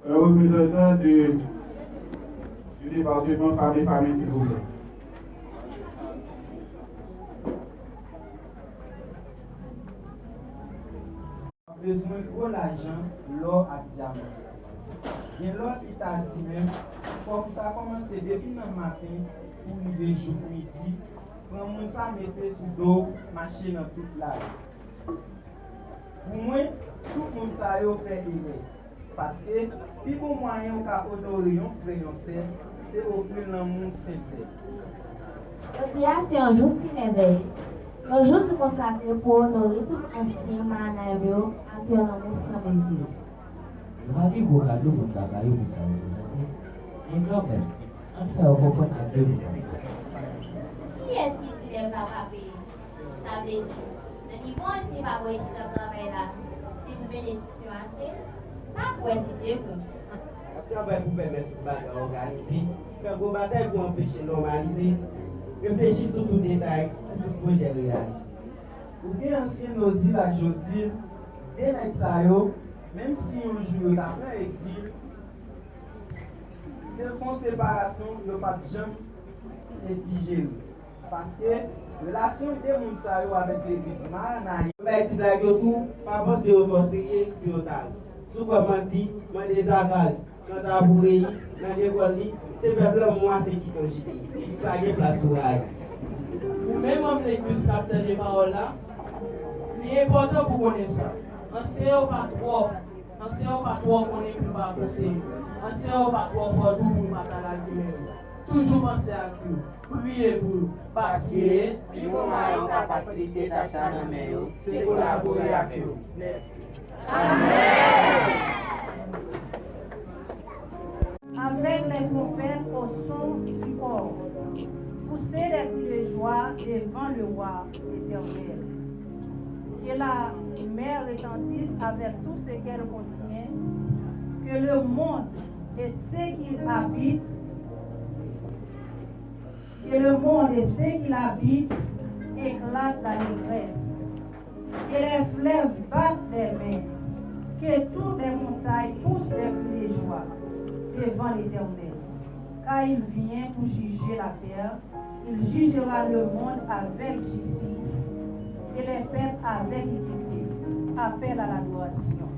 Un représentant du département Femmes et Familles, s'il vous plaît. Besoin de l'argent, l'or à diamant. Et l'autre qui t'a dit même, quand tu as commencé depuis le matin pour arriver jour midi, quand mon ça mettait sous dos, marcher dans toute la rue. Pour moi, tout le monde ça a fait erreur. Parce que, plus bon moyen d'honorer un frère, c'est offrir l'amour sincère. C'est un jour si merveilleux. Un jour qui consacré pour honorer tout ancien manavio à un amour sans mesure. Mari beau cadeau pour travailler pour ça, et quand même, on fait un repas à deux pour ça. Qui est-ce qui dit les papa payer? Ça veut dire, le niveau ici va voir si le travail là, si vous bénéficiez assez, pas pour si c'est vous. Après, on va vous permettre de organiser, faire vos batailles pour empêcher de normaliser, réfléchir sur tout détail pour tout projet réalisé. Ou bien ancien Nosile à Josile, dès l'exayo, même si on joue après exil, c'est une séparation de pas jamais digérée. Parce que la relation de Mounsayo avec l'église Maranaï, on va être blague tout, pas penser au conseiller pilotage. Tout comme on dit, moi des aval, quand tu as bourré, dans l'école, c'est peuple moi c'est qui t'ont jeté. Pas de place pour aller. Ou même en l'église capteur des paroles là, il est important pour connaître ça. Enseignez pas trop. Enseignez pas trop qu'on est plus pas conseiller. Enseignez pas trop fort tout pour mater la gueule. Toujours penser à vous. Priez pour vous. Parce que il faut avoir capacité d'achat dans mes c'est collaborer avec vous. Merci. Amen. Avec les trompettes au son du corps, poussez les cris de joie devant le roi éternel. Que la mer retentisse avec tout ce qu'elle contient, que le monde et ceux qui habitent, éclatent d'allégresse, que les fleuves battent des mains, que toutes les montagnes poussent des cris de joie devant l'Éternel. Car il vient pour juger la terre, il jugera le monde avec justice et les peuples avec équité. Appel à l'adoration.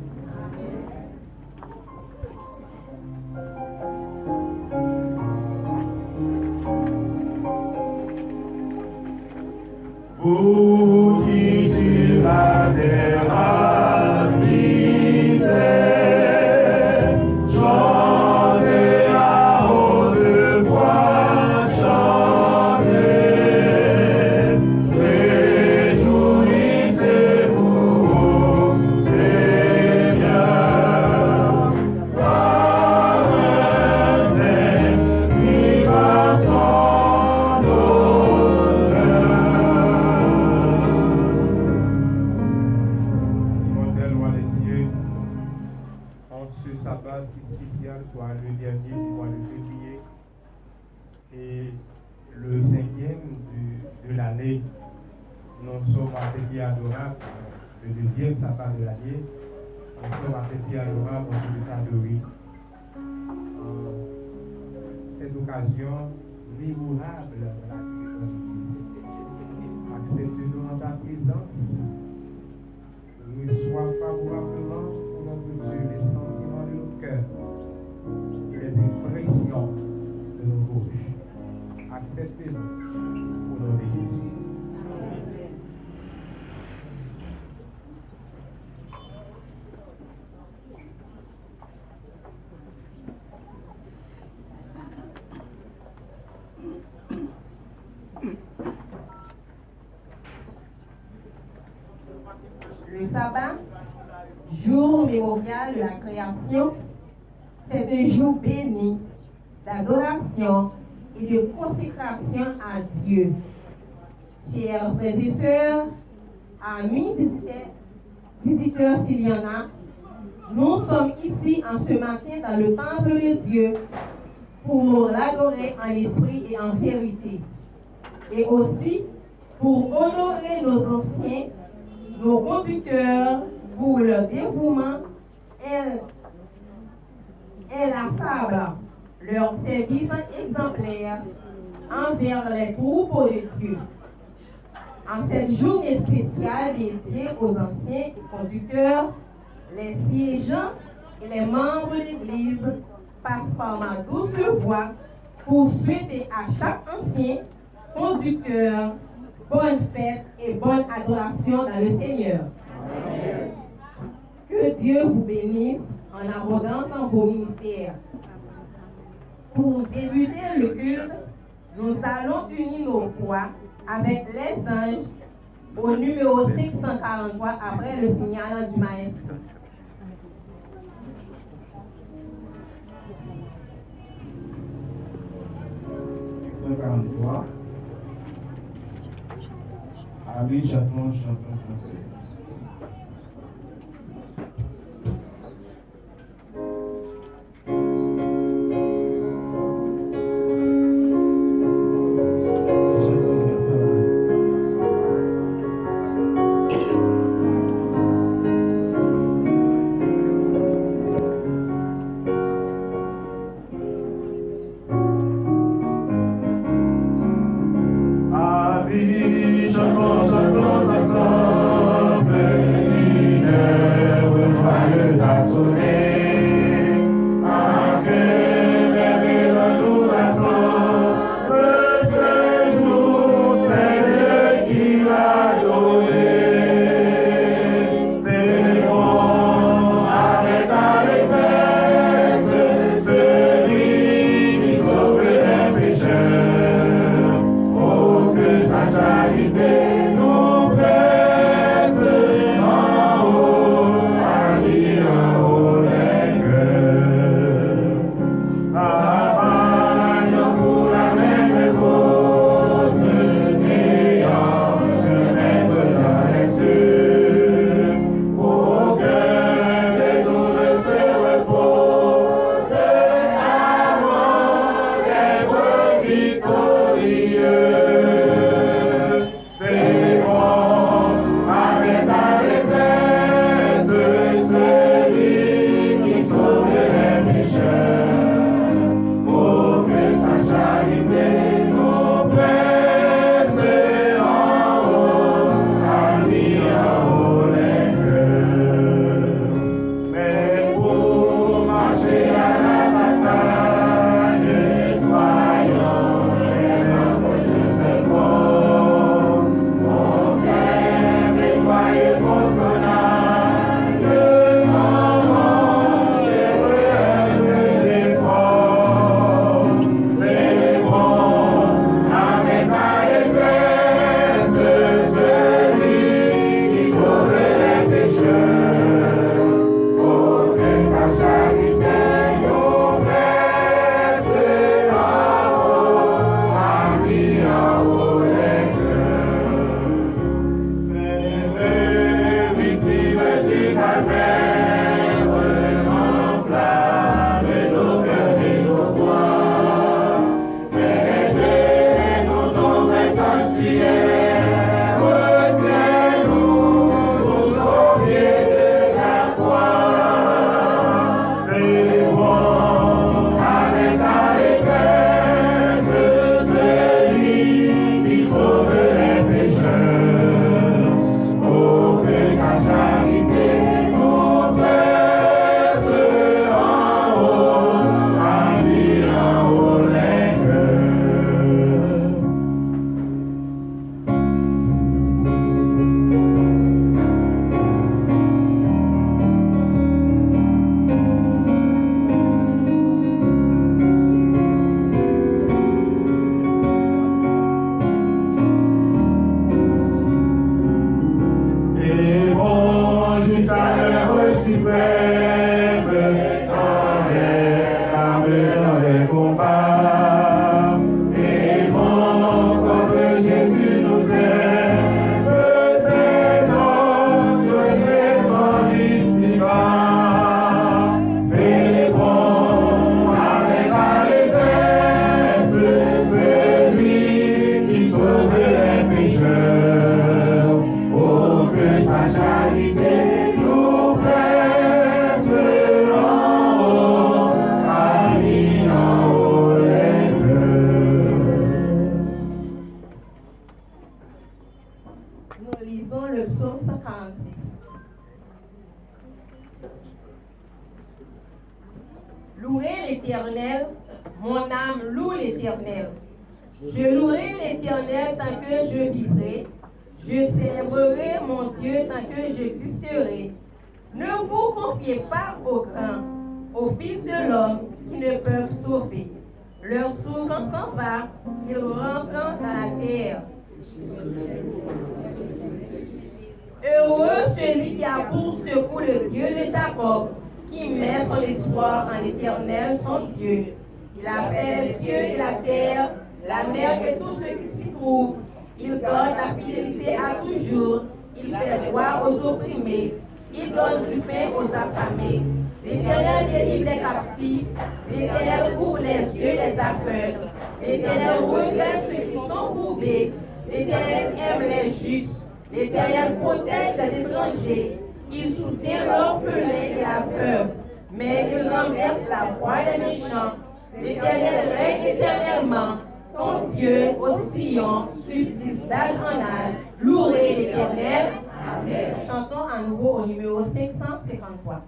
Vous qui sur la terre habitez, chantez à haute voix, chantez, réjouissez-vous au Seigneur, par un saint qui va son honneur. Immortel roi des cieux, en ce sabbat si spécial, soit le dernier du mois de février et le 5e de l'année, nous sommes à fêter adorable, le 2e sabbat de l'année, nous sommes à fêter adorable en tout état de vie. Cette occasion mémorable de la vie de l'Église. Accepte-nous en ta présence. Reçois favorablement pour notre Dieu les sentiments de nos cœurs et les expressions de nos bouches. Acceptez-nous au nom de Jésus. Le sabbat, jour mémorial de la création, c'est un jour béni d'adoration et de consécration à Dieu. Chers frères et sœurs, amis visiteurs s'il y en a, nous sommes ici en ce matin dans le temple de Dieu pour l'adorer en esprit et en vérité. Et aussi pour honorer nos anciens, nos conducteurs pour leur dévouement et est la sable, leur service exemplaire envers les troupeaux de Dieu. En cette journée spéciale dédiée aux anciens et conducteurs, les siégeants et les membres de l'Église passent par ma douce voix pour souhaiter à chaque ancien conducteur bonne fête et bonne adoration dans le Seigneur. Amen. Que Dieu vous bénisse en abondance en vos ministères. Pour débuter le culte, nous allons unir nos voix avec les anges au numéro 643 après le signal du maestro. Amis, chantons sans cesse. Sa charité nous presse l'Éternel, mon âme loue l'Éternel. Je louerai l'Éternel tant que je vivrai. Je célébrerai mon Dieu tant que j'existerai. Ne vous confiez pas aux grands, aux fils de l'homme qui ne peuvent sauver. Leur souverain s'en va, ils rentrent dans la terre. Heureux celui qui a pour secours le Dieu de Jacob, qui met son espoir en l'Éternel, son Dieu. Il a fait les cieux et la terre, la mer et tout ce qui s'y trouve. Il donne la fidélité à toujours. Il fait droit aux opprimés. Il donne du pain aux affamés. L'Éternel délivre les captifs. L'Éternel couvre les yeux des aveugles. L'Éternel regrette ceux qui sont courbés. L'Éternel aime les justes. L'Éternel protège les étrangers. Il soutient l'orphelin et la veuve. Mais il renverse la voix des méchants. L'Éternel règne éternellement. Ton Dieu, au Sion, subsiste d'âge en âge. Louez l'Éternel. Amen. Chantons à nouveau au numéro 553.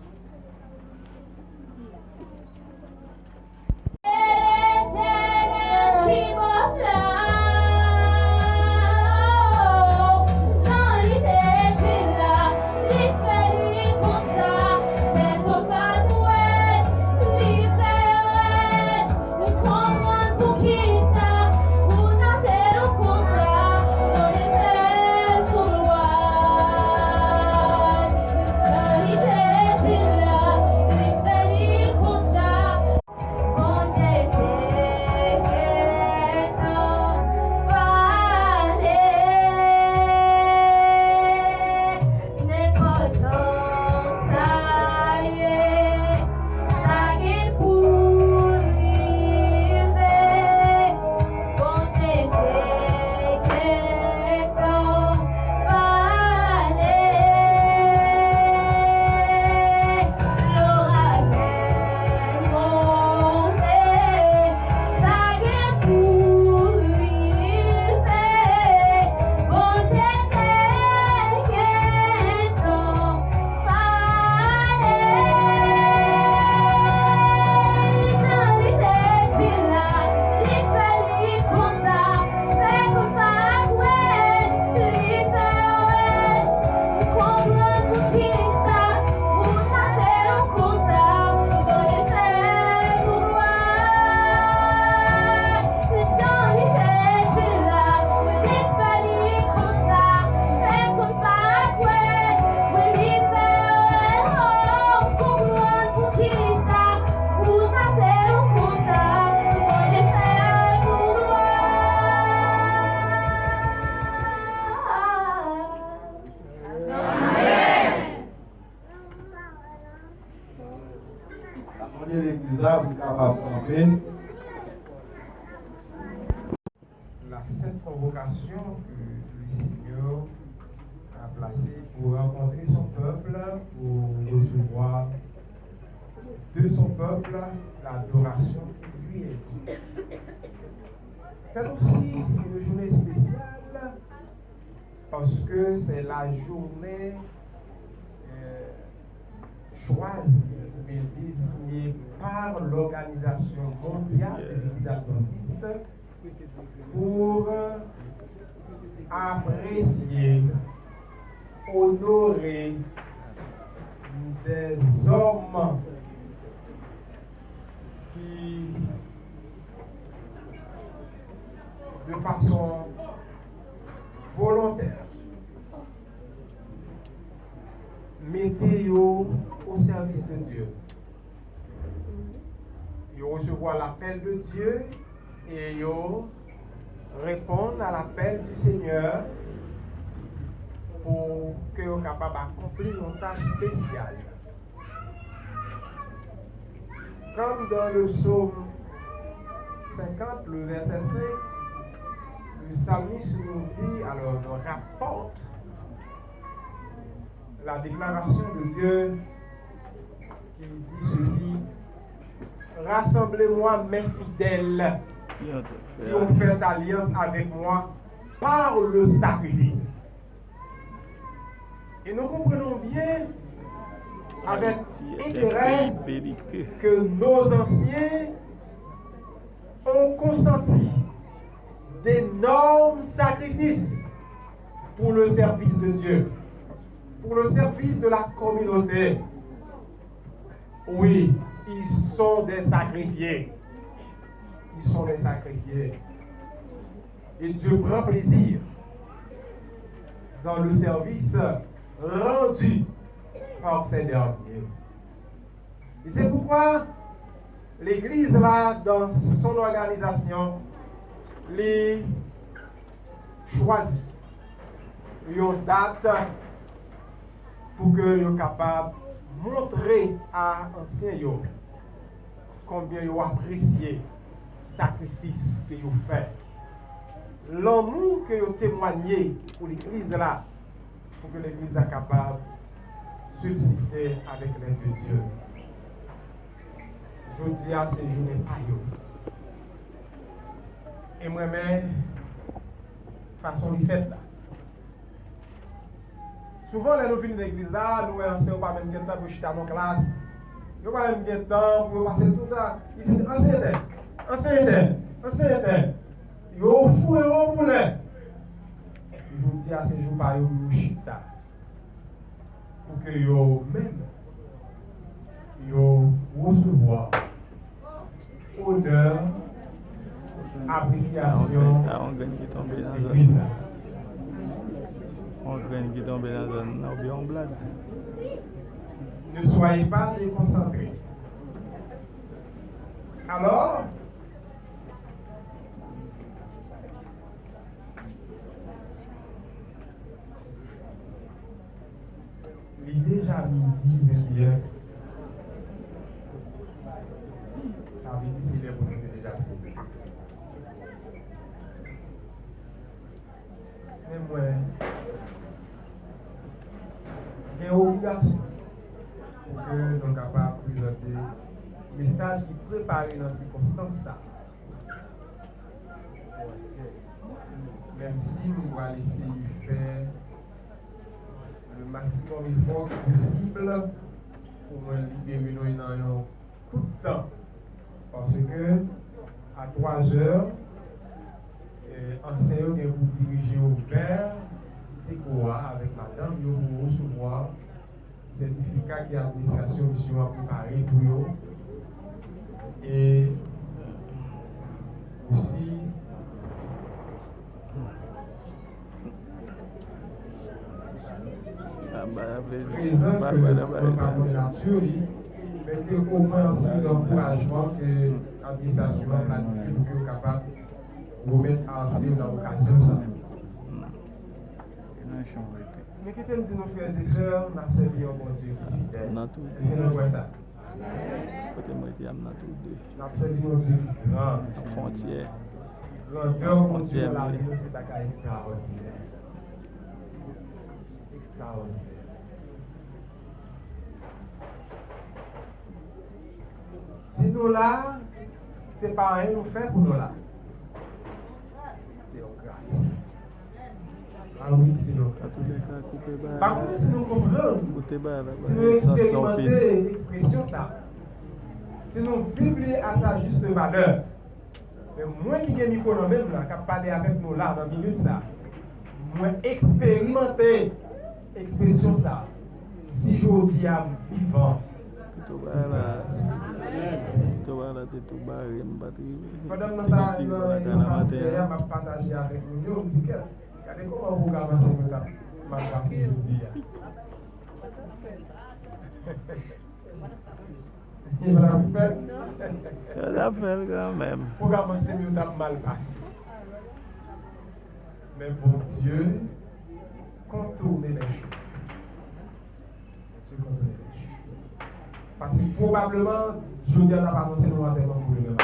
La sainte convocation que le Seigneur a placée pour rencontrer son peuple, pour recevoir de son peuple l'adoration qui lui est due. C'est aussi une journée spéciale parce que c'est la journée choisie et désignée par l'Organisation mondiale des adventistes pour apprécier, honorer des hommes qui, de façon volontaire, mettez au service de Dieu. Ils recevoir l'appel de Dieu et ils répondent à l'appel du Seigneur pour que soient capables d'accomplir une tâche spéciale. Comme dans le psaume 50, le verset 5, le psalmiste nous dit, alors nous rapporte la déclaration de Dieu qui dit ceci: rassemblez-moi mes fidèles qui ont fait alliance avec moi par le sacrifice. Et nous comprenons bien avec intérêt que nos anciens ont consenti d'énormes sacrifices pour le service de Dieu, pour le service de la communauté. Oui, ils sont des sacrifiés. Ils sont des sacrifiés. Et Dieu prend plaisir dans le service rendu par ces derniers. Et c'est pourquoi l'Église, là, dans son organisation, les choisit une date pour que soient capables de montrer à anciens combien ils apprécié le sacrifice que ils fait. L'amour que ils ont témoigné pour l'Église là, pour que l'Église soit capable de subsister avec l'aide de Dieu. Je dis à ces journées pas yo. Et moi-même, façon de fête là. Souvent, les nous venons de l'église là, nous n'avons pas même de temps pour chuter dans nos classes. Nous n'avons pas même de temps pour passer tout ça. Ici, ancien. Yo fou et yo poulet. Je dis à ces jours par yo chita. Pour que yo même yo recevoir honneur, appréciation. On gagne qui tombe dans la zone. On gagne qui tombe dans la zone. On bien en blague. Ne soyez pas déconcentrés. Alors, il est déjà midi, 21. Ça veut dire que c'est pour nous déjà pris. Mais moi, j'ai une obligation pour que nous soyons capables de présenter le message qui est préparé dans ces circonstances. Même si nous allons essayer de faire le maximum d'efforts possible pour libérer nous dans un coup de temps. Parce que à 3 heures, enseignant vient vous diriger vers Tekoa avec madame, vous recevoir le certificat que l'administration mission a préparé pour vous. Et aussi, présent que le nature, mais que au moins aussi l'encouragement que l'administration a planifié pour que capable de remettre en scène dans l'occasion ça. Mais qui t'aime dire nos frères et sœurs, on a servi un bon Dieu qui est fidèle. C'est nous quoi ça? Côté moi, il y a tout deux. On a servi un Dieu qui est grand. Frontière. Grandeur, mon Dieu, la vie, c'est un cas extraordinaire. Extraordinaire. Si nous là, c'est pas rien nous faire pour nous là. C'est en grâce. Ah oui, c'est en grâce. Par contre, si nous comprenons, si nous expérimentons l'expression ça, si nous vivons à sa juste valeur, mais moi qui ai mis pour même là, qui parler avec nous là dans minute ça, moi expérimenter l'expression ça, si je dis à vivant. Pendant que ça, l'espace derrière m'a partagé avec nous, je me dis que regardez comment vous avancez ma classe aujourd'hui. Il va faire. Il va faire quand même. Pour avancer mieux, mal passé. Mais bon Dieu, contournez les choses. Dieu contournez les choses. Parce que probablement, je dis à la parole, nous attendons pour le même.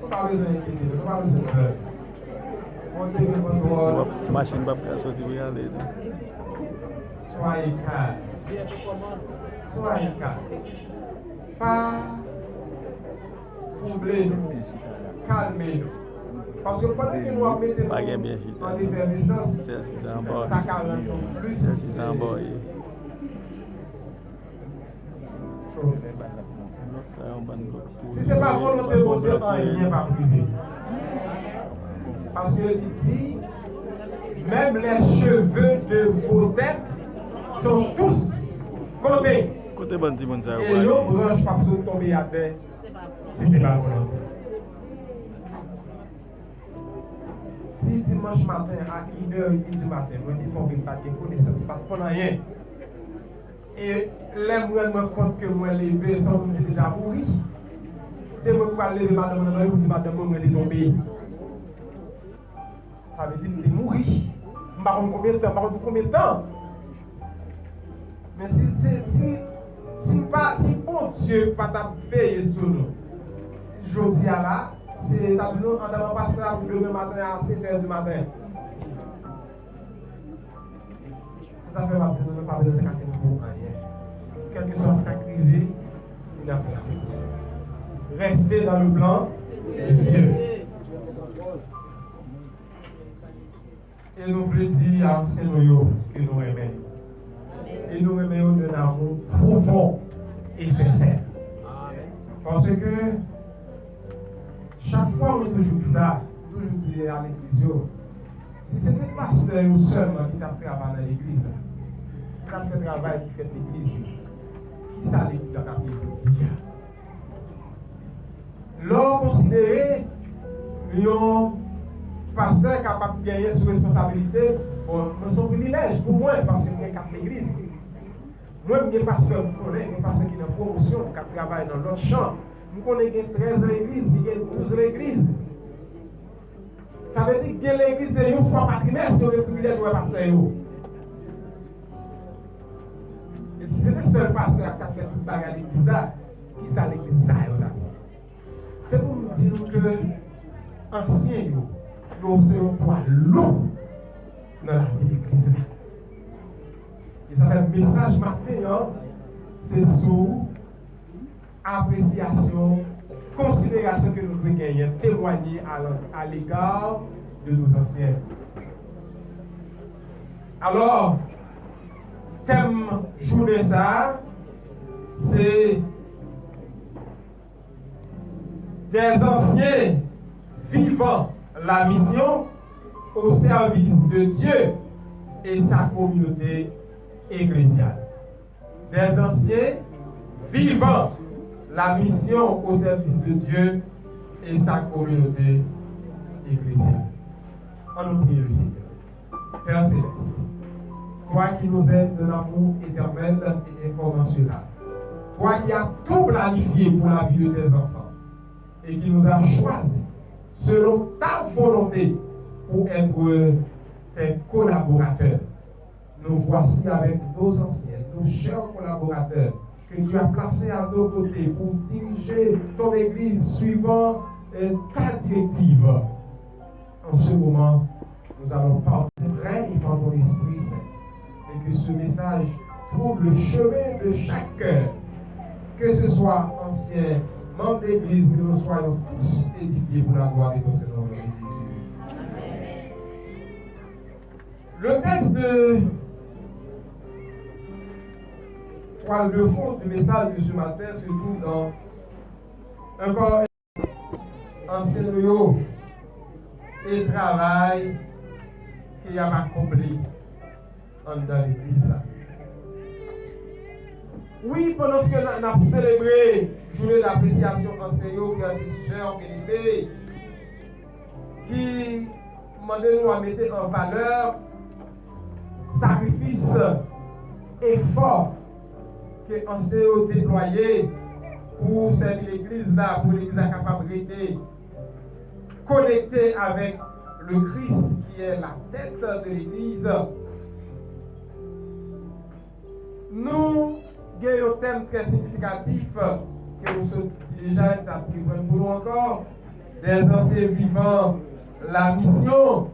Pas besoin d'inquiéter, pas besoin de peur. Mon Dieu, que votre machine va pas sortir bien aller. Soyez calme. Soyez calme. Pas troubler nous. Calmez-nous. Parce que pendant que nous avons mis en effervescence, ça caresse plus. Si ce n'est pas volonté de Dieu, rien va priver. Parce qu'il dit, même les cheveux de vos têtes sont tous comptés. Et l'eau branche pas pour tomber à terre si ce n'est pas volonté. Si dimanche matin à 1h30 du matin, vous dites tomber pas de connaissance, pas de rien. Et là, moi, je me compte que moi, levé, sans me déjà mourir. C'est moi qui vais lever madame, je dis madame, elle est tombée. Ça veut dire que tu es mourir. Je ne sais pas combien de temps. Mais si bon Dieu pas t'a veillé sur nous, je dis à là, c'est d'abord en avant parce que le matin à 7h du matin. Ça fait ma petite, pas besoin de casser pour rien. Quel que soit sacrifié, il a fait la chose. Restez dans le plan de Dieu. Et nous voulons dire à Seigneur que nous aimons. Et nous aimons d'un amour profond et sincère. Parce que chaque fois que nous toujours dit ça, toujours dit à l'église, si c'est le pasteur seulement qui a travaillé dans l'église, qui a fait le travail qui fait l'église, qui ça l'église a fait aujourd'hui? L'on considère un pasteur capable de gagner sous responsabilité, c'est un privilège pour moi parce que je suis quatre l'église. Moi, je suis pasteur, je pasteur qui est en promotion, qui travaille dans l'autre champ. Je connais 13 églises, il y a 12 églises. Ça veut dire que l'église est une fois par trimestre sur le privilège de pasteur. Et si c'est le seul pasteur qui a fait toute la l'église, qui ça l'église ça là? C'est pour nous dire que ancien, nous sommes un poids long dans la vie de l'église. Et ça fait un message maintenant, c'est sous appréciation, considération que nous devons gagner, témoigner à l'égard de nos anciens. Alors, thème journée ça, c'est des anciens vivant la mission au service de Dieu et sa communauté ecclésiale. Des anciens vivant la mission au service de Dieu et sa communauté ecclésiale. On nous prie le Seigneur. Père Céleste, toi qui nous aimes de l'amour éternel et incommensurable, toi qui as tout planifié pour la vie de tes enfants et qui nous as choisis selon ta volonté pour être tes collaborateurs. Nous voici avec nos anciens, nos chers collaborateurs que tu as placés à nos côtés pour diriger ton Église suivant ta directive. En ce moment, nous allons parler par ton Esprit Saint et que ce message trouve le chemin de chaque cœur, que ce soit ancien, membre d'Église, que nous soyons tous édifiés pour la gloire de ton Seigneur Jésus. Le texte de toile de fond du message de ce matin se trouve dans encore enseignement et travail qu'il a accompli dans l'église. Oui, pendant que nous avons célébré journée d'appréciation enseignants, frères et sœurs, qui demandent nous à mettre en valeur sacrifice, effort que enseignants ont déployé pour servir l'église là, pour l'église à capacité connectée avec le Christ qui est la tête de l'église. Nous avons un thème très significatif que nous sommes déjà appris pour nous encore, des anciens vivants, la mission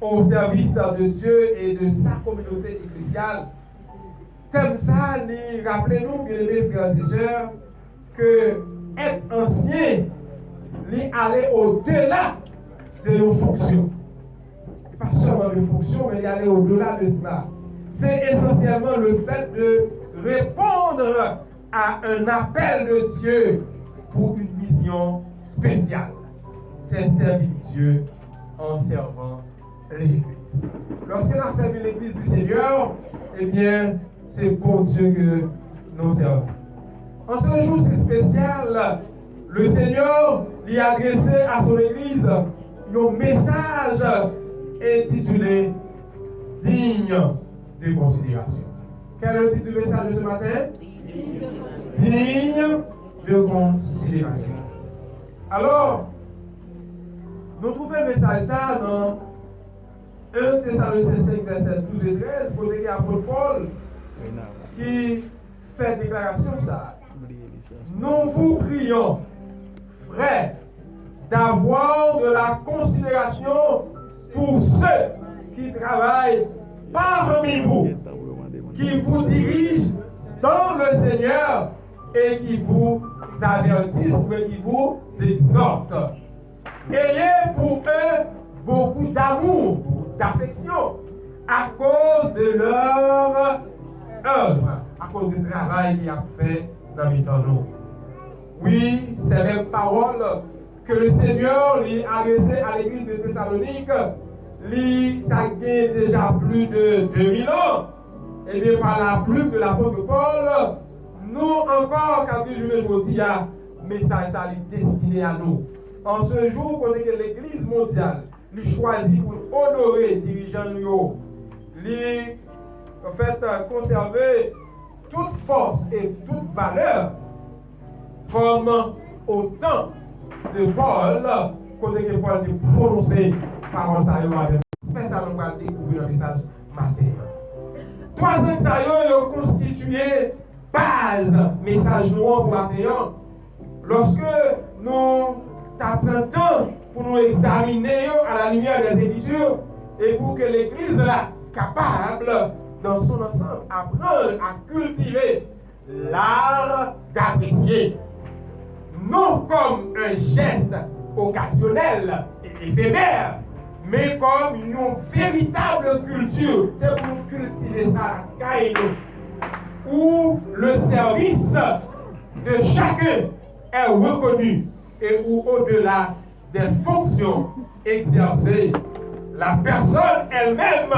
au service de Dieu et de sa communauté ecclésiale. Thème ça, rappelez-nous, bien aimés frères et sœurs, que être ancien, aller au-delà de nos fonctions. Et pas seulement de fonctions, mais aller au-delà de cela. C'est essentiellement le fait de répondre à un appel de Dieu pour une mission spéciale. C'est servir Dieu en servant l'Église. Lorsque l'on a servi l'Église du Seigneur, eh bien, c'est pour Dieu que nous servons. En ce jour si spécial, le Seigneur lui a adressé à son Église un message intitulé « Digne de considération ». Quel est le titre du message de ce matin? Digne de considération. Alors, nous trouvons le message ça dans 1 Thessaloniciens 5, verset 12 et 13, pour dire l'apôtre Paul qui fait déclaration ça. Nous vous prions, frères, d'avoir de la considération pour ceux qui travaillent parmi vous, qui vous dirigent dans le Seigneur et qui vous avertissent, mais qui vous exhortent. Ayez pour eux beaucoup d'amour, d'affection, à cause de leur œuvre, à cause du travail qu'il a fait dans les temps. Oui, c'est la même parole que le Seigneur lui a adressée à l'église de Thessalonique. Ça a déjà plus de 2000 ans. Et bien, par la plume de l'apôtre Paul, nous encore, quand je me dis, message ça est destiné à nous. En ce jour, quand l'église mondiale lui choisit pour honorer les dirigeants, lui, en fait, conserver toute force et toute valeur, comme autant de Paul, quand Paul a prononcé parole ça, c'est ça qu'on va découvrir le message matin. Troisième ça, il a constitué base message noir pour matin. Lorsque nous apprenons pour nous examiner à la lumière des Écritures et pour que l'Église soit capable, dans son ensemble, apprendre à cultiver l'art d'apprécier, non comme un geste occasionnel et éphémère, mais comme une véritable culture. C'est pour nous cultiver ça à Kaïno, où le service de chacun est reconnu et où au-delà des fonctions exercées, la personne elle-même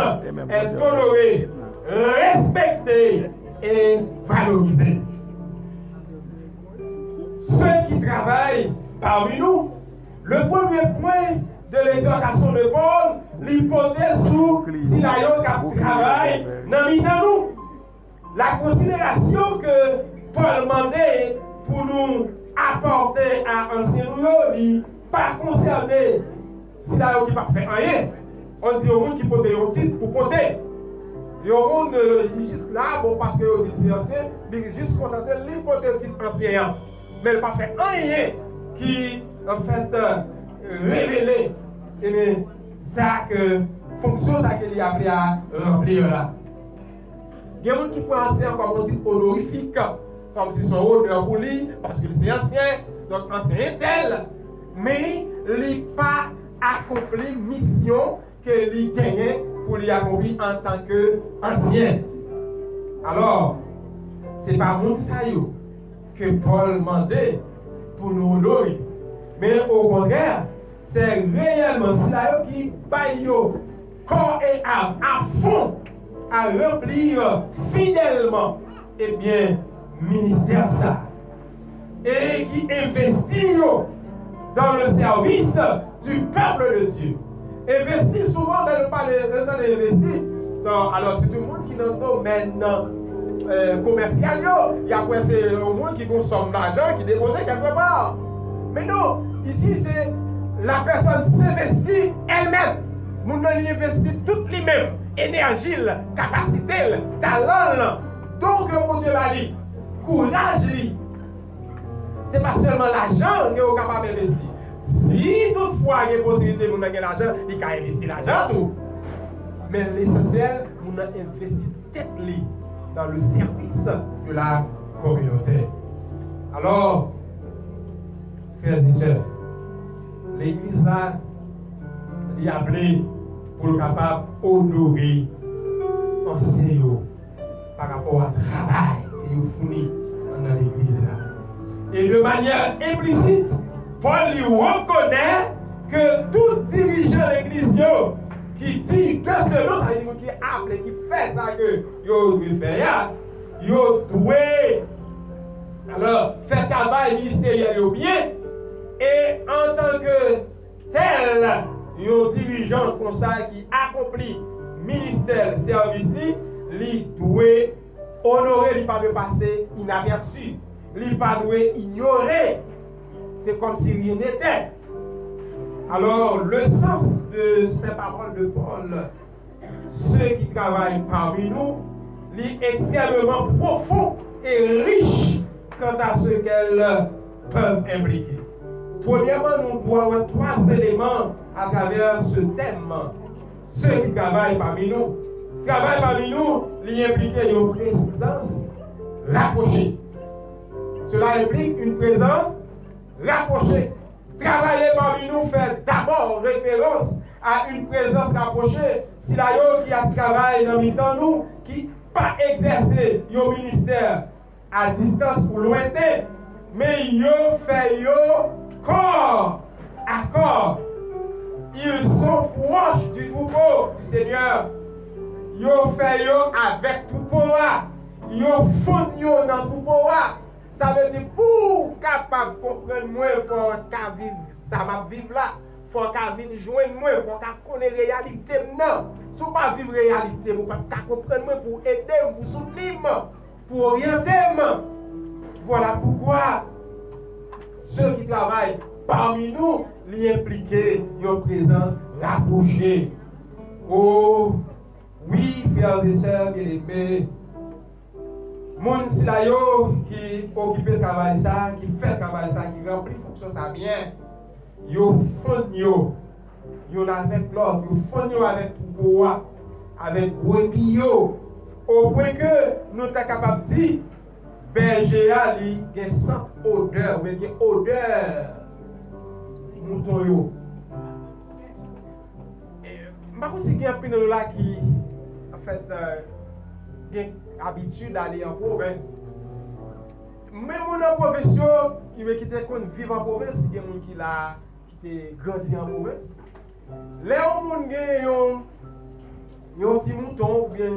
est honorée, respectée et valorisée. Ceux qui travaillent parmi nous, le premier point de l'exhortation de Paul, l'hypothèse sur si la yoga travaille dans nous. La considération que Paul demandait pour nous apporter à un sérieux, il pas concerné si la yoga n'a pas fait rien. On dit au monde qui porte un titre pour porter. Et au monde, il est juste là, bon, parce que c'est ancien, il est juste contenté de porter un titre ancien. Mais il n'a pas fait rien qui, en fait, révélait ça que fonction ça qu'il a appris à remplir là. Il y a des gens qui pensent encore un titre honorifique, comme si son honneur pour lui, parce que c'est ancien, donc ancien tel, mais il n'a pas accompli mission que lui gagnait pour lui accomplir en tant qu'ancien. Alors, ce n'est pas mon saillot que Paul demandait pour nous honorer, mais au contraire, c'est réellement cela qui baille corps et âme à fond à remplir fidèlement et bien ministère ça et qui investit dans le service du peuple de Dieu. Investir souvent dans le palais, investir. Alors c'est tout le monde qui est dans le domaine commercial, il y a quoi, c'est au monde qui consomme l'argent, qui dépose quelque part. Mais non, ici c'est la personne s'investit elle-même. Nous investit toutes les mêmes énergie, capacité, talent. Donc mon Dieu va dire, courage lui. C'est pas seulement l'argent que vous êtes capable d'investir. Si toutefois il y a une possibilité de gagner l'argent, il faut investir l'argent tout. Mais l'essentiel, nous avons investi tête dans le service de la communauté. Alors, frères et sœurs, l'église là, il est appelé pour le capable honorer enseignants par rapport au travail qu'il fournit dans l'église là. Et de manière implicite, Paul lui reconnaît que tout dirigeant de l'église qui dit que selon ça, qui appelle, qui fait ça que yo doit faire, yo doit alors faire travail ministériel bien et en tant que tel, yo dirigeant comme ça qui accomplit ministère service li doit honorer, li pas de passer inaperçu, li pas doit ignorer. C'est comme si rien n'était. Alors, le sens de ces paroles de Paul, ceux qui travaillent parmi nous, est extrêmement profond et riche quant à ce qu'elles peuvent impliquer. Premièrement, nous devons avoir 3 éléments à travers ce thème. Ceux qui travaillent parmi nous. Travail parmi nous, implique une présence rapprochée. Cela implique une présence rapprochée. Travailler parmi nous fait d'abord référence à une présence rapprochée. Si la yo qui a travaillé dans le nous, qui pas exercer un ministère à distance ou lointain, mais yo fait yo corps à corps. Ils sont proches du troupeau du Seigneur. Yo fait yo avec troupeau. Yo font yo dans troupeau. Ça veut dire pour capable comprendre moi, il faut qu'à vivre ça m'a vivre là, faut qu'à vivre joindre moi, faut qu'à connaître réalité non. Si vous pas vivre réalité, vous pas comprendre moi pour aider, pour soutenir, pour orienter. Voilà pourquoi ceux qui travaillent parmi nous, les impliquer une présence rapprochée. Oh oui, frères et sœurs bien-aimés. Moun si la yo qui occupe le travail ça, qui fait le travail ça, qui remplit fonction ça bien, yo font yo avec l'autre, yo font yo avec troupeau, avec brebis yo, au point que nous sommes capables de dire berger a li gen sans odeur, mais gen odeur mouton yo. Par contre, si il y a un peu là qui en fait gen habitude d'aller en province. Même en profession qui veut quitter qu'on vivre en province, il y a des gens qui l'a qui grandi en province. Les gens qui ont un petit mouton ou bien